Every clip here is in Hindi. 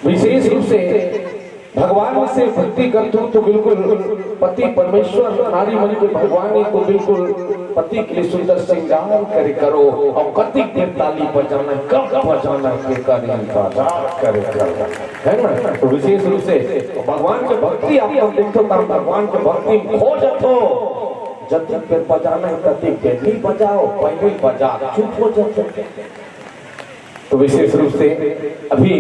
विशेष रूप से भगवान से भक्ति करते हो तो बिल्कुल पति परमेश्वर नारी मन के भगवान ही तो बिल्कुल पति के लिए सुंदर श्रृंगार करे करो और कति देर ताली बजाना कब बजाना के करे है ना। तो विशेष रूप से भगवान के भक्ति आप देखो तो भगवान के भक्ति खो जाते जब तक फिर बजाना है तब तक नहीं बजाओ पहले बजा चुप हो जाते। तो विशेष रूप से अभी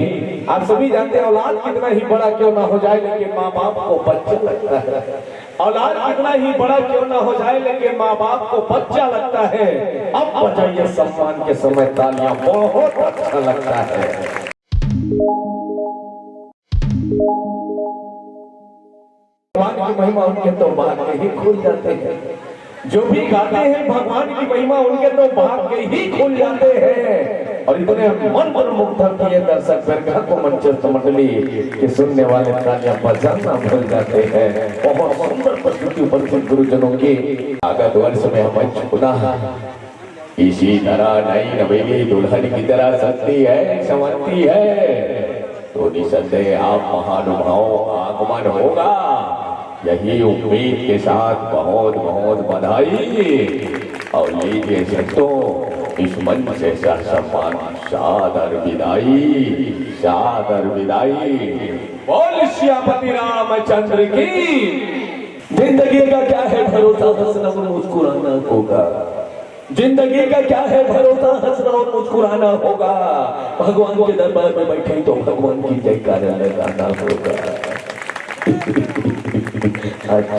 आप सभी जानते हैं औलाद कितना ही बड़ा क्यों ना हो जाए लेकिन माँ बाप को बच्चा लगता है। औलाद कितना ही बड़ा क्यों ना हो जाए लेकिन माँ बाप को बच्चा लगता है। अब बजाइए सम्मान के समय तालियां, बहुत अच्छा लगता है। भगवान की महिमा उनके तो भाग्य ही खुल जाते हैं। जो भी गाते हैं भगवान की महिमा उनके तो भाग्य ही खुल जाते हैं। और इतने मन मुग्ध किए दर्शक वर्ग को मंचस्थ मंडली के सुनने वाले तालियां बजाना भूल जाते हैं। बहुत सुंदर प्रस्तुति उपस्थित गुरुजनों की। आगत वर्ष में हम पुनः इसी तरह नई नवेली दुल्हन की तरह सजती है संवरती है तो निसंदेह आप महानुभावों आगमन होगा, यही उम्मीद के साथ बहुत बहुत बधाई। और लीजिए संतों इस मंच से सम्मान सादर विदाई, सादर विदाई। बोल श्यामपति रामचंद्र की। जिंदगी का क्या है भरोसा, हंसना और मुस्कुराना होगा। जिंदगी का क्या है भरोसा, हंसना और मुस्कुराना होगा। भगवान के दरबार में बैठे तो भगवान की जयकारा लगाना होगा। अच्छा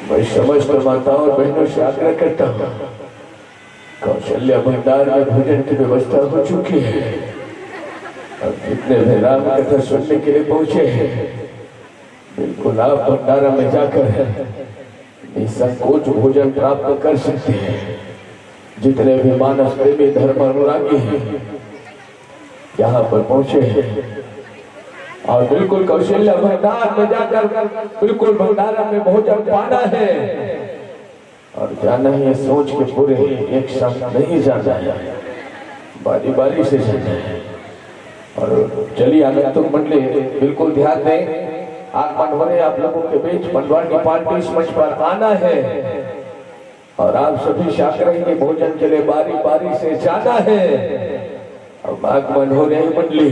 मैं समस्त माताओं और बहनों से आग्रह करता हूँ, कौशल्या भंडार में भोजन की व्यवस्था हो चुकी है। अब जितने भी राम कथा सुनने के लिए पहुंचे हैं बिल्कुल आप भंडारा में जाकर निसंकोच भोजन प्राप्त कर सकते हैं। जितने भी मानस प्रेमी धर्म अनुरागी हैं यहाँ पर पहुंचे हैं और बिल्कुल कौशल्या भंडार में जाकर बिल्कुल भंडारा में भोजन पाना है। और जाना है सोच के पूरे एक साथ नहीं जाना है, बारी बारी से जाना है। और चलिए आगंतुक मंडली बिल्कुल ध्यान दें, आगमन हो रहे आप लोगों के बीच पंडवानी पार्टी इस मंच पर आना है और आप सभी शाकराई के भोजन के लिए बारी बारी से जाना है। अब आगमन हो रहे मंडली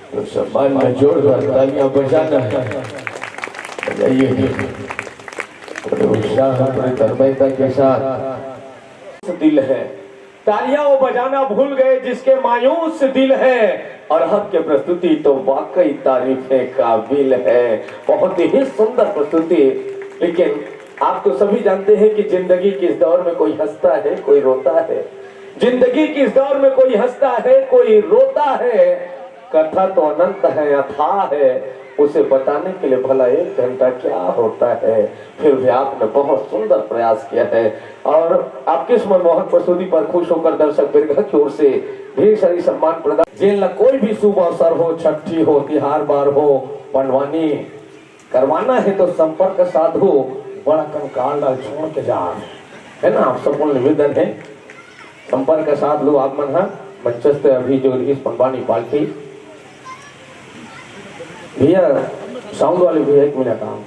तो सम्मान में जोरदार तालियां बजाना है। बजाइए उत्साह तन्मयता के साथ। दिल है तालियां वो बजाना भूल गए जिसके मायूस दिल है और हम के प्रस्तुति तो वाकई तारीफे काबिल है। बहुत ही सुंदर प्रस्तुति। लेकिन आप तो सभी जानते हैं कि जिंदगी के इस दौर में कोई हंसता है कोई रोता है। जिंदगी के इस दौर में कोई हंसता है कोई रोता है। कथा तो अनंत है अथाह है, उसे बताने के लिए भला 1 घंटा क्या होता है। फिर भी आपने बहुत सुंदर प्रयास किया है और आपके इस मनमोहन प्रस्तुति पर खुश होकर दर्शक वर्ग की ओर से ढेर सारी सम्मान प्रदान। जिन कोई भी शुभ अवसर हो, छठी हो, तिहार बार हो, पंडवानी करवाना है तो संपर्क साधो, बड़ा कंकाल डाल छोड़ के जा, है ना। आप सबको निवेदन है संपर्क साध लो। आगमन है मंचस्थ अभी जो इस पंडवानी पार्टी भैया साउंड वाले भैया 1 मिनट काम